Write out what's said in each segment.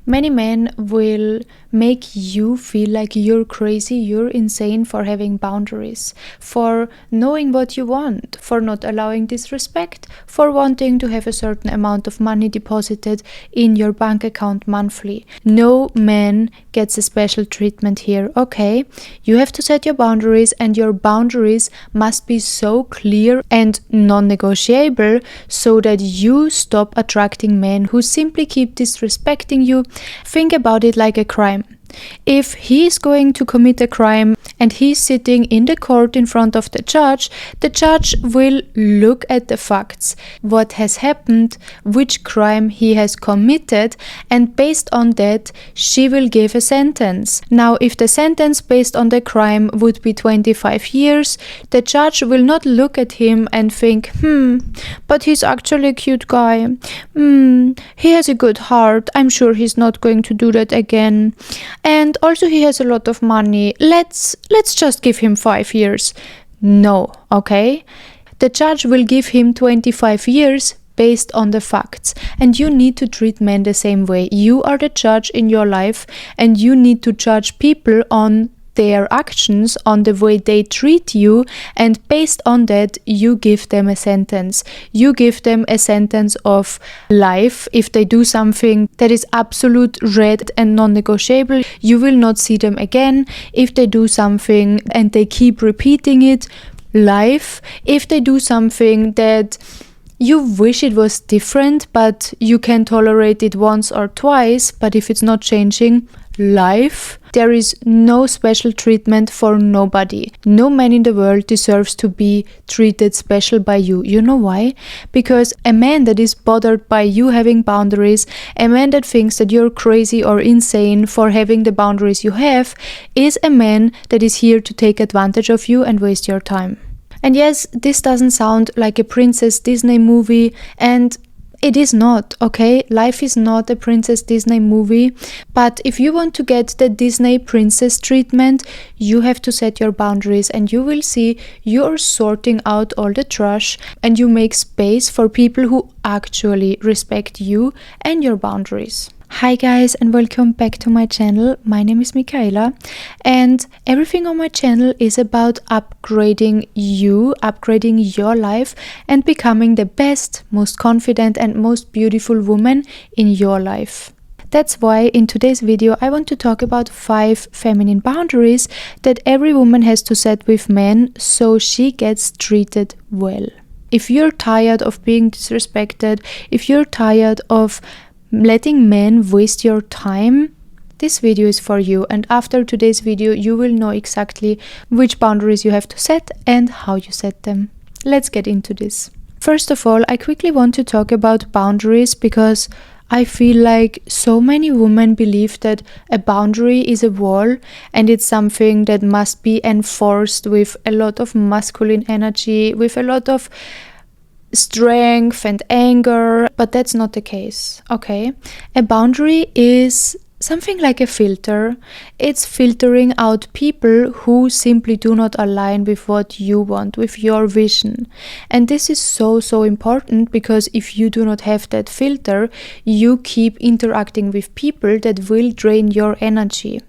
Many men will make you feel like you're crazy, you're insane for having boundaries, for knowing what you want, for not allowing disrespect, for wanting to have a certain amount of money deposited in your bank account monthly. No man gets a special treatment here, okay? You have to set your boundaries, and your boundaries must be so clear and non-negotiable so that you stop attracting men who simply keep disrespecting you. Think about it like a crime. If he is going to commit a crime and he's sitting in the court in front of the judge will look at the facts, what has happened, which crime he has committed, and based on that, she will give a sentence. Now, if the sentence based on the crime would be 25 years, the judge will not look at him and think, but he's actually a cute guy. He has a good heart. I'm sure he's not going to do that again. And also he has a lot of money. Let's just give him 5 years. No, okay? The judge will give him 25 years based on the facts. And you need to treat men the same way. You are the judge in your life, and you need to judge people on their actions, on the way they treat you, and based on that you give them a sentence. You give them a sentence of life. If they do something that is absolute red and non-negotiable, you will not see them again. If they do something and they keep repeating it, life. If they do something that you wish it was different, but you can tolerate it once or twice, but if it's not changing, life. There is no special treatment for nobody. No man in the world deserves to be treated special by you. You know why? Because a man that is bothered by you having boundaries, a man that thinks that you're crazy or insane for having the boundaries you have, is a man that is here to take advantage of you and waste your time. And yes, this doesn't sound like a Princess Disney movie, and it is not, okay? Life is not a Princess Disney movie, but if you want to get the Disney princess treatment, you have to set your boundaries, and you will see you're sorting out all the trash and you make space for people who actually respect you and your boundaries. Hi guys, and welcome back to my channel. My name is Michaela, and everything on my channel is about upgrading you, upgrading your life, and becoming the best, most confident and most beautiful woman in your life. That's why in today's video I want to talk about 5 feminine boundaries that every woman has to set with men so she gets treated well. If you're tired of being disrespected, if you're tired of letting men waste your time, this video is for you, and after today's video you will know exactly which boundaries you have to set and how you set them. Let's get into this. First of all, I quickly want to talk about boundaries because I feel like so many women believe that a boundary is a wall and it's something that must be enforced with a lot of masculine energy, with a lot of strength and anger, but that's not the case, okay? A boundary is something like a filter. It's filtering out people who simply do not align with what you want, with your vision. And this is so important, because if you do not have that filter, you keep interacting with people that will drain your energy.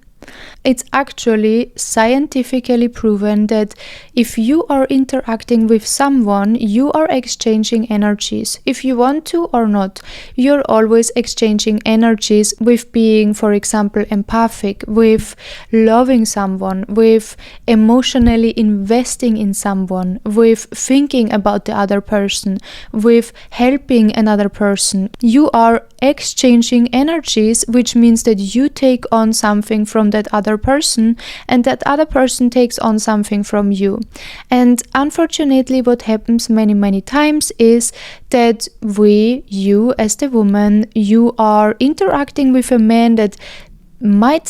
It's actually scientifically proven that if you are interacting with someone, you are exchanging energies. If you want to or not, you're always exchanging energies with being, for example, empathic, with loving someone, with emotionally investing in someone, with thinking about the other person, with helping another person. You are exchanging energies, which means that you take on something from that other person, and that other person takes on something from you. And unfortunately, what happens many times is that you as the woman, you are interacting with a man that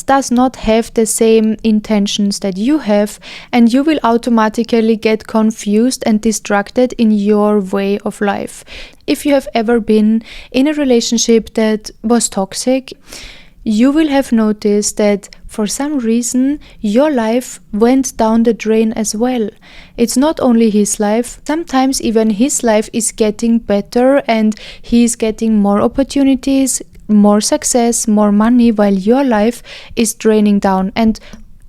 does not have the same intentions that you have, and you will automatically get confused and distracted in your way of life. If you have ever been in a relationship that was toxic, you will have noticed that for some reason your life went down the drain as well. It's not only his life, sometimes even his life is getting better and he's getting more opportunities, more success, more money, while your life is draining down. And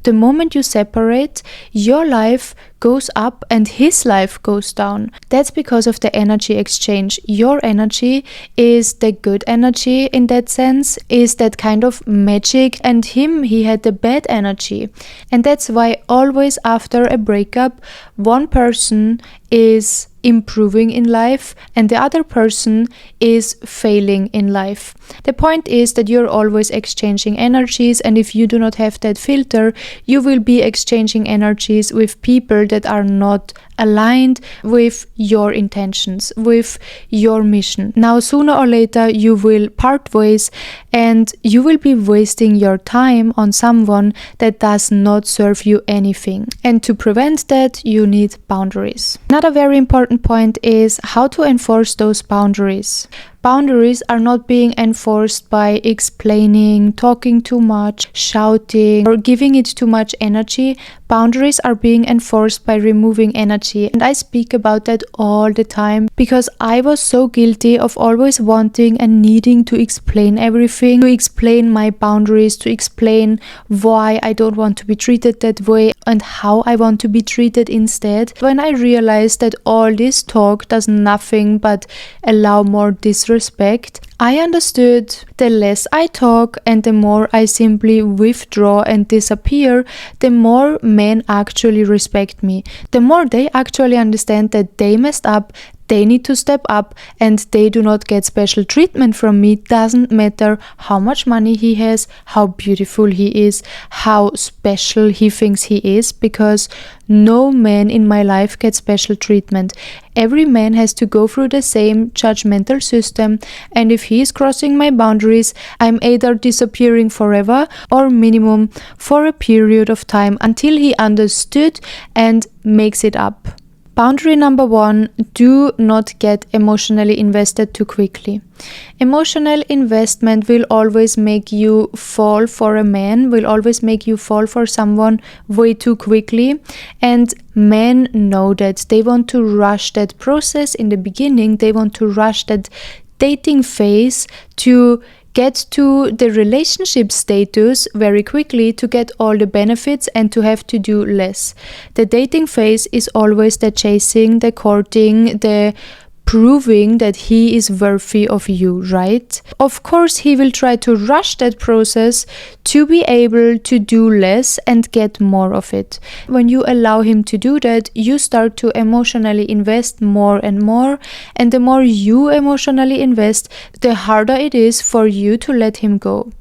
the moment you separate, your life goes up and his life goes down. That's because of the energy exchange. Your energy is the good energy in that sense, is that kind of magic, and he had the bad energy. And that's why always after a breakup, one person is improving in life and the other person is failing in life. The point is that you're always exchanging energies, and if you do not have that filter, you will be exchanging energies with people that are not aligned with your intentions, with your mission. Now, sooner or later, you will part ways and you will be wasting your time on someone that does not serve you anything. And to prevent that, you need boundaries. Another very important point is how to enforce those boundaries. Boundaries are not being enforced by explaining, talking too much, shouting, or giving it too much energy. Boundaries are being enforced by removing energy. And I speak about that all the time because I was so guilty of always wanting and needing to explain everything, to explain my boundaries, to explain why I don't want to be treated that way and how I want to be treated instead. When I realized that all this talk does nothing but allow more disrespect, I understood the less I talk and the more I simply withdraw and disappear, the more men actually respect me. The more they actually understand that they messed up, they need to step up, and they do not get special treatment from me. Doesn't matter how much money he has, how beautiful he is, how special he thinks he is, because no man in my life gets special treatment. Every man has to go through the same judgmental system, and if he is crossing my boundaries, I'm either disappearing forever or minimum for a period of time until he understood and makes it up. Boundary number 1, do not get emotionally invested too quickly. Emotional investment will always make you fall for a man, will always make you fall for someone way too quickly. And men know that. They want to rush that process in the beginning. They want to rush that dating phase to get to the relationship status very quickly, to get all the benefits and to have to do less. The dating phase is always the chasing, the courting, the proving that he is worthy of you, right? Of course, he will try to rush that process to be able to do less and get more of it. When you allow him to do that, you start to emotionally invest more and more, and the more you emotionally invest, the harder it is for you to let him go.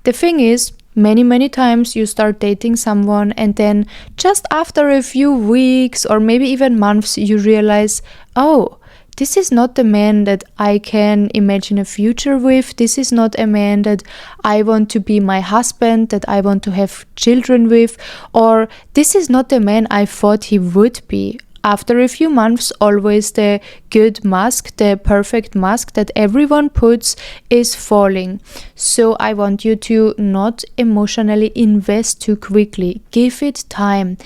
The thing is, many times you start dating someone and then just after a few weeks or maybe even months, you realize, oh, this is not the man that I can imagine a future with. This is not a man that I want to be my husband, that I want to have children with, or this is not the man I thought he would be. After a few months, always the good mask, the perfect mask that everyone puts is falling. So I want you to not emotionally invest too quickly. Give it time.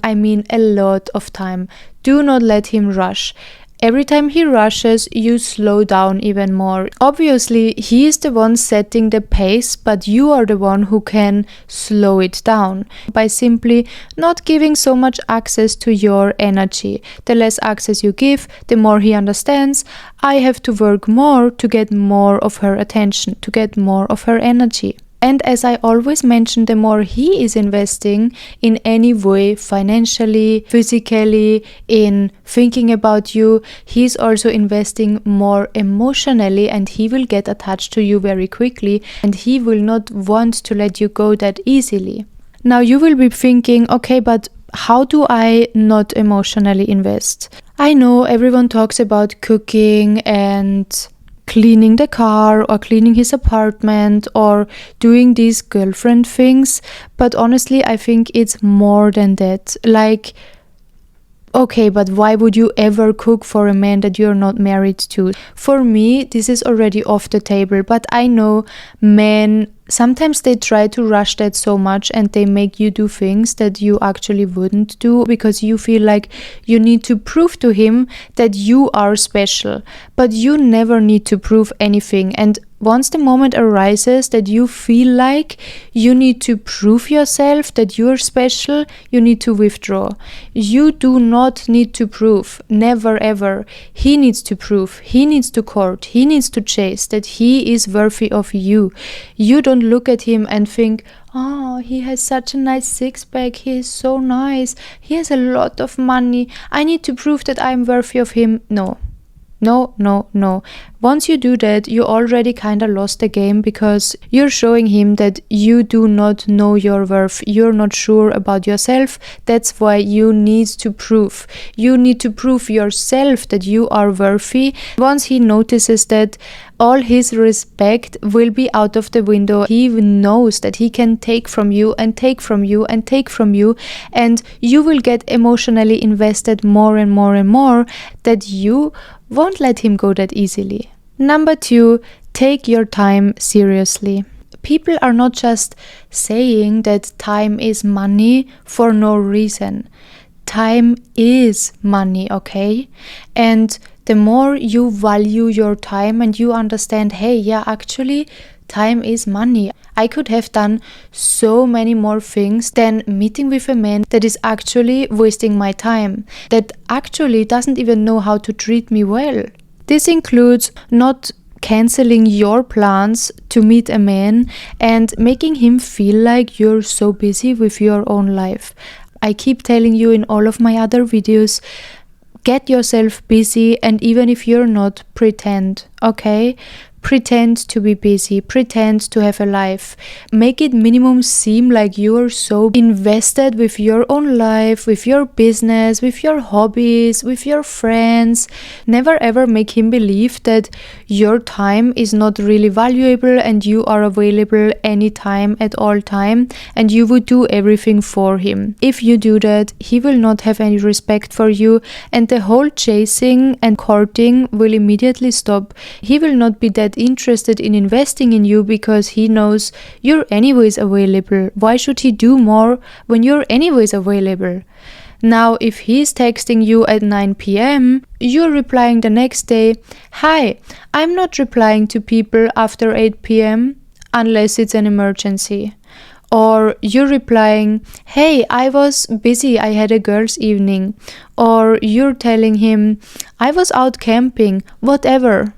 I mean a lot of time. Do not let him rush. Every time he rushes, you slow down even more. Obviously, he is the one setting the pace, but you are the one who can slow it down by simply not giving so much access to your energy. The less access you give, the more he understands, I have to work more to get more of her attention, to get more of her energy. And as I always mention, the more he is investing in any way, financially, physically, in thinking about you, he's also investing more emotionally, and he will get attached to you very quickly, and he will not want to let you go that easily. Now you will be thinking, okay, but how do I not emotionally invest? I know everyone talks about cooking and cleaning the car or cleaning his apartment or doing these girlfriend things, but honestly I think it's more than that. Like, okay, but why would you ever cook for a man that you're not married to? For me, this is already off the table, but I know men, sometimes they try to rush that so much and they make you do things that you actually wouldn't do because you feel like you need to prove to him that you are special. But you never need to prove anything. And once the moment arises that you feel like you need to prove yourself that you're special, you need to withdraw. You do not need to prove. Never ever. He needs to prove. He needs to court. He needs to chase that he is worthy of you. You don't look at him and think, oh, he has such a nice six-pack. He is so nice. He has a lot of money. I need to prove that I'm worthy of him. No. No. Once you do that, you already kind of lost the game, because you're showing him that you do not know your worth. You're not sure about yourself. That's why you need to prove. You need to prove yourself that you are worthy. Once he notices that, all his respect will be out of the window. He knows that he can take from you and take from you and take from you, and you will get emotionally invested more and more and more, that you won't let him go that easily. Number 2, take your time seriously. People are not just saying that time is money for no reason. Time is money, okay? And the more you value your time and you understand, hey, yeah, actually, time is money. I could have done so many more things than meeting with a man that is actually wasting my time, that actually doesn't even know how to treat me well. This includes not canceling your plans to meet a man and making him feel like you're so busy with your own life. I keep telling you in all of my other videos, get yourself busy, and even if you're not, pretend, okay? Pretend to be busy, pretend to have a life. Make it minimum seem like you are so invested with your own life, with your business, with your hobbies, with your friends. Never ever make him believe that your time is not really valuable and you are available anytime at all time and you would do everything for him. If you do that, he will not have any respect for you, and the whole chasing and courting will immediately stop. He will not be that interested in investing in you because he knows you're anyways available. Why should he do more when you're anyways available? Now, if he's texting you at 9 p.m., you're replying the next day, hi, I'm not replying to people after 8 p.m. unless it's an emergency. Or you're replying, hey, I was busy, I had a girls' evening. Or you're telling him, I was out camping, whatever.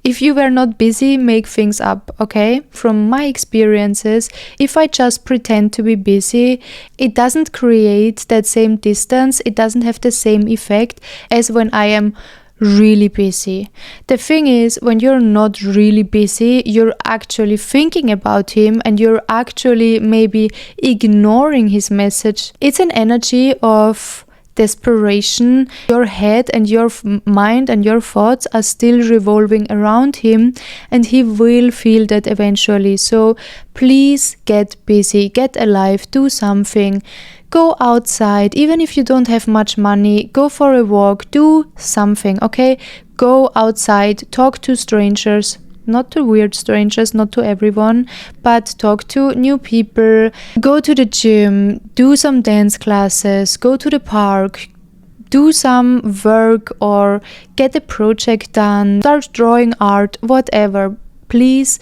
If you were not busy, make things up, okay? From my experiences, if I just pretend to be busy, it doesn't create that same distance, it doesn't have the same effect as when I am really busy. The thing is, when you're not really busy, you're actually thinking about him and you're actually maybe ignoring his message. It's an energy of desperation. Your head and your mind and your thoughts are still revolving around him, and he will feel that eventually. So please get busy, get alive, do something. Go outside, even if you don't have much money, go for a walk, do something, okay? Go outside, talk to strangers. Not to weird strangers, not to everyone, but talk to new people, go to the gym, do some dance classes, go to the park, do some work or get a project done, start drawing art, whatever. Please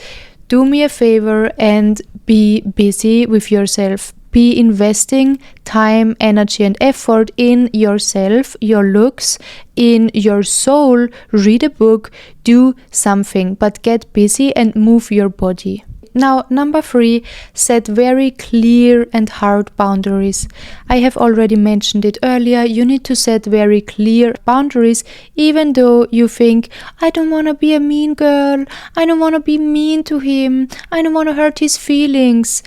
do me a favor and be busy with yourself. Be investing time, energy and effort in yourself, your looks, in your soul. Read a book, do something, but get busy and move your body. Now, number 3, set very clear and hard boundaries. I have already mentioned it earlier. You need to set very clear boundaries, even though you think, I don't want to be a mean girl, I don't want to be mean to him, I don't want to hurt his feelings.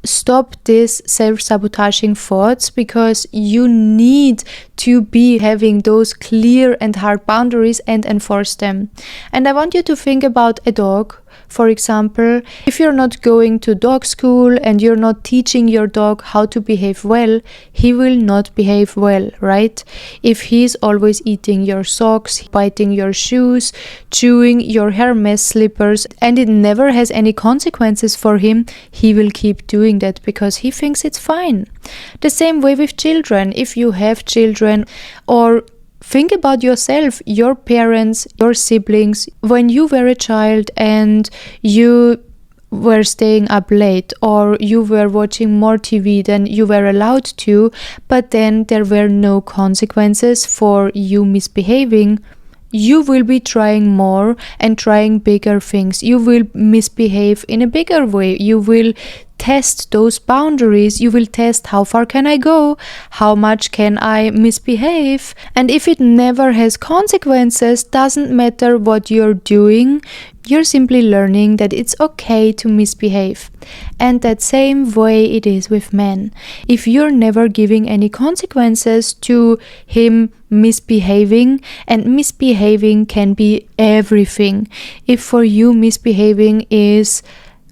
Stop these self-sabotaging thoughts, because you need to be having those clear and hard boundaries and enforce them. And I want you to think about a dog. For example, if you're not going to dog school and you're not teaching your dog how to behave well, he will not behave well, right? If he's always eating your socks, biting your shoes, chewing your Hermes slippers, and it never has any consequences for him, he will keep doing that because he thinks it's fine. The same way with children. If you have children, or Think about yourself, your parents, your siblings. When you were a child and you were staying up late, or you were watching more TV than you were allowed to, but then there were no consequences for you misbehaving, you will be trying more and trying bigger things. You will misbehave in a bigger way. You will test those boundaries. You will test how far can I go? How much can I misbehave? And if it never has consequences, doesn't matter what you're doing, you're simply learning that it's okay to misbehave. And that same way it is with men. If you're never giving any consequences to him misbehaving, and misbehaving can be everything. If for you misbehaving is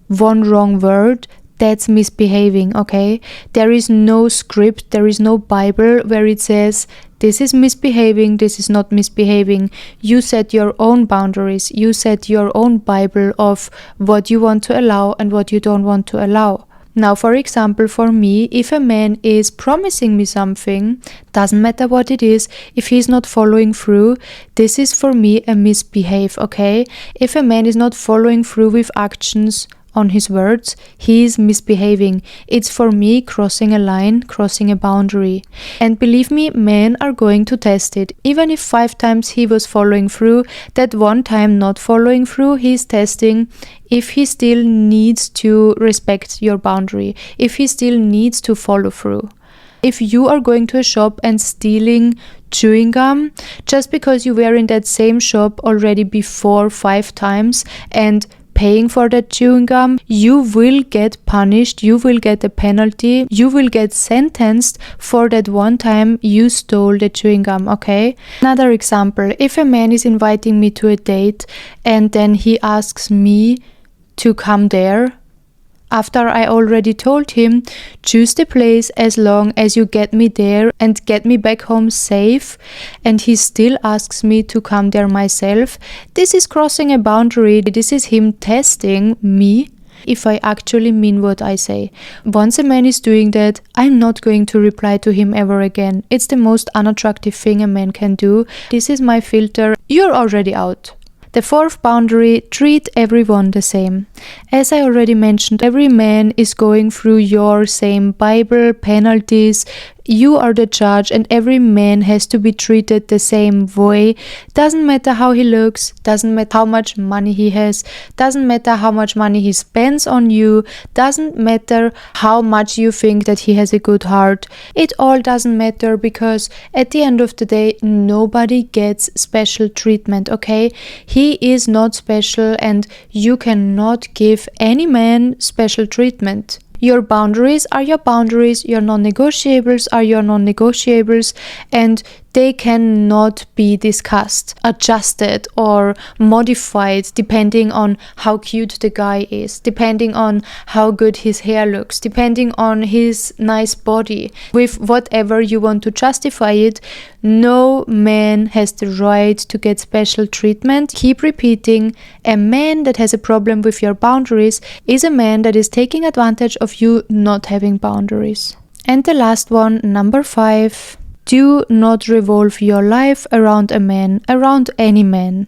one wrong word, that's misbehaving, okay? There is no script, there is no Bible where it says this is misbehaving, this is not misbehaving. You set your own boundaries, you set your own Bible of what you want to allow and what you don't want to allow. Now, for example, for me, if a man is promising me something, doesn't matter what it is, if he's not following through, this is for me a misbehave, okay? If a man is not following through with actions on his words, he is misbehaving. It's for me crossing a line, crossing a boundary. And believe me, men are going to test it. Even if 5 times he was following through, that one time not following through, he's testing if he still needs to respect your boundary, if he still needs to follow through. If you are going to a shop and stealing chewing gum, just because you were in that same shop already before 5 times and paying for that chewing gum, you will get punished, you will get a penalty, you will get sentenced for that one time you stole the chewing gum, okay? Another example, if a man is inviting me to a date and then he asks me to come there, after I already told him, choose the place as long as you get me there and get me back home safe, and he still asks me to come there myself, this is crossing a boundary. This is him testing me if I actually mean what I say. Once a man is doing that, I'm not going to reply to him ever again. It's the most unattractive thing a man can do. This is my filter. You're already out. The 4th boundary, treat everyone the same. As I already mentioned, every man is going through your same Bible, penalties. You are the judge and every man has to be treated the same way. Doesn't matter how he looks, doesn't matter how much money he has, doesn't matter how much money he spends on you, doesn't matter how much you think that he has a good heart. It all doesn't matter, because at the end of the day, nobody gets special treatment, okay? He is not special and you cannot give any man special treatment. Your boundaries are your boundaries, your non-negotiables are your non-negotiables, and they cannot be discussed, adjusted or modified depending on how cute the guy is, depending on how good his hair looks, depending on his nice body. With whatever you want to justify it, no man has the right to get special treatment. Keep repeating, a man that has a problem with your boundaries is a man that is taking advantage of you not having boundaries. And the last one, number 5. Do not revolve your life around a man, around any man.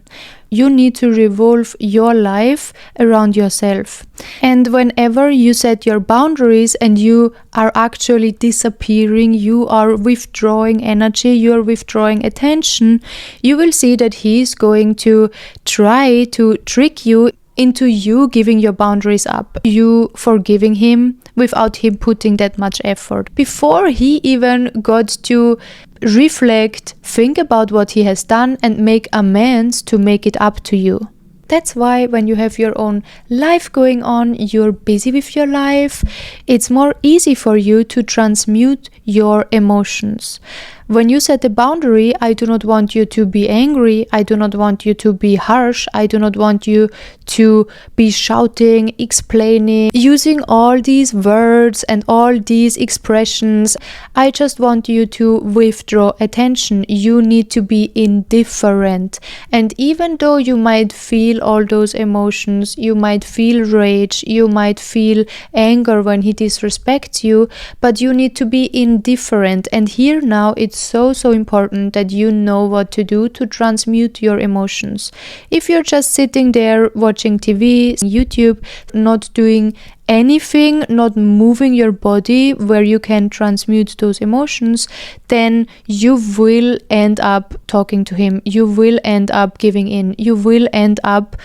You need to revolve your life around yourself. And whenever you set your boundaries and you are actually disappearing, you are withdrawing energy, you are withdrawing attention, you will see that he is going to try to trick you into you giving your boundaries up, you forgiving him without him putting that much effort. Before he even got to reflect, think about what he has done and make amends to make it up to you. That's why when you have your own life going on, you're busy with your life, it's more easy for you to transmute your emotions. When you set a boundary, I do not want you to be angry, I do not want you to be harsh, I do not want you to be shouting, explaining, using all these words and all these expressions. I just want you to withdraw attention. You need to be indifferent. And even though you might feel all those emotions, you might feel rage, you might feel anger when he disrespects you, but you need to be indifferent. And here now it's so important that you know what to do to transmute your emotions. If you're just sitting there watching TV, YouTube, not doing anything, not moving your body where you can transmute those emotions, then you will end up talking to him. You will end up giving in. You will end up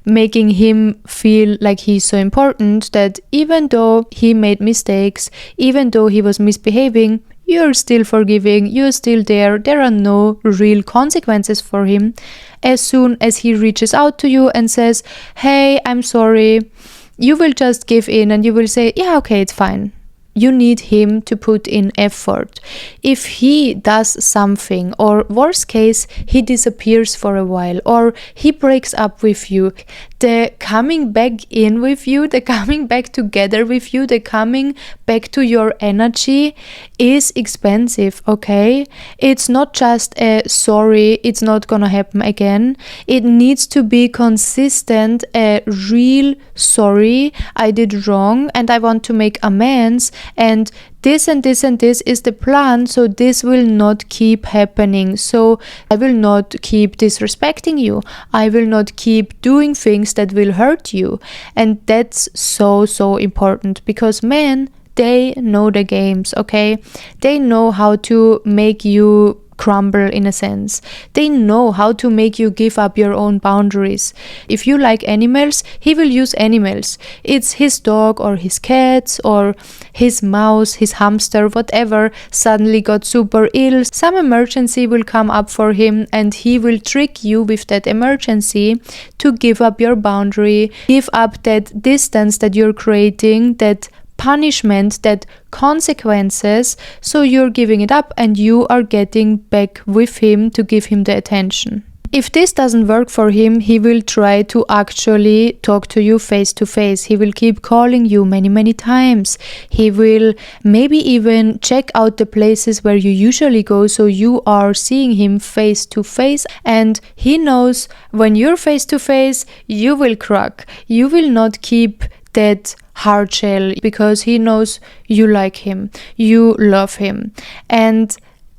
making him feel like he's so important that even though he made mistakes, even though he was misbehaving, you're still forgiving, you're still there. There are no real consequences for him. As soon as he reaches out to you and says, hey, I'm sorry, you will just give in and you will say, yeah, okay, it's fine. You need him to put in effort. If he does something, or worst case, he disappears for a while, or he breaks up with you, the coming back in with you, the coming back together with you, the coming back to your energy is expensive, okay? It's not just a sorry, it's not gonna happen again. It needs to be consistent, a real sorry, I did wrong and I want to make amends, and this and this and this is the plan, so this will not keep happening. So I will not keep disrespecting you. I will not keep doing things that will hurt you. And that's so important, because men, they know the games, okay? They know how to make you crumble in a sense. They know how to make you give up your own boundaries. If you like animals, he will use animals. It's his dog or his cats or his mouse, his hamster, whatever suddenly got super ill. Some emergency will come up for him and he will trick you with that emergency to give up your boundary, give up that distance that you're creating, that punishment, that consequences, so you're giving it up and you are getting back with him to give him the attention. If this doesn't work for him, he will try to actually talk to you face to face. He will keep calling you many times. He will maybe even check out the places where you usually go, so you are seeing him face to face, and he knows when you're face to face, you will crack. You will not keep that hard shell, because he knows you like him, you love him. And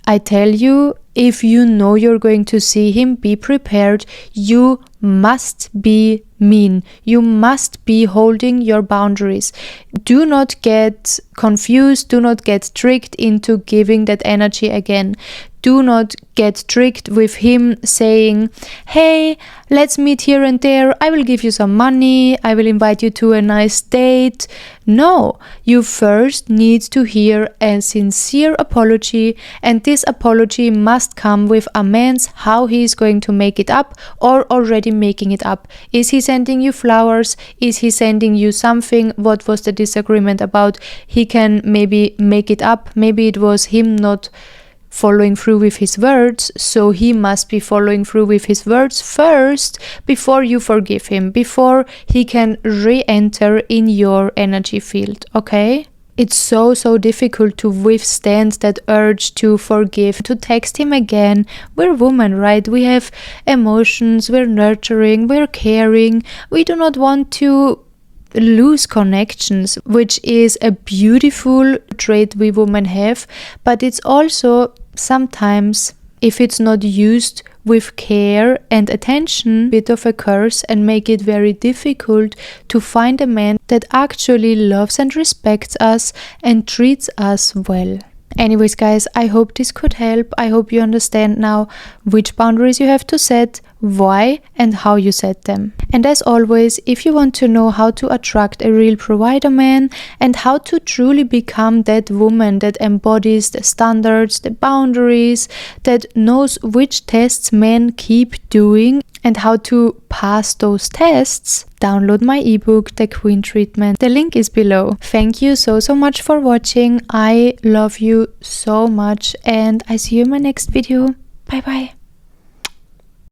I tell you, if you know you're going to see him, be prepared. You must be mean. You must be holding your boundaries. Do not get confused. Do not get tricked into giving that energy again. Do not get tricked with him saying, hey, let's meet here and there. I will give you some money. I will invite you to a nice date. No, you first need to hear a sincere apology, and this apology must come with amends, how he is going to make it up or already making it up. Is he sending you flowers? Is he sending you something? What was the disagreement about? He can maybe make it up. Maybe it was him not following through with his words, so he must be following through with his words first before you forgive him, before he can re-enter in your energy field, okay? It's so difficult to withstand that urge to forgive, to text him again. We're women, right? We have emotions, we're nurturing, we're caring. We do not want to lose connections, which is a beautiful trait we women have, but it's also sometimes, if it's not used with care and attention, a bit of a curse, and make it very difficult to find a man that actually loves and respects us and treats us well. Anyways, guys, I hope this could help. I hope you understand now which boundaries you have to set, why, and how you set them. And as always, if you want to know how to attract a real provider man and how to truly become that woman that embodies the standards, the boundaries, that knows which tests men keep doing and how to pass those tests, download my ebook, The Queen Treatment. The link is below. Thank you so much for watching. I love you so much, and I see you in my next video. Bye bye.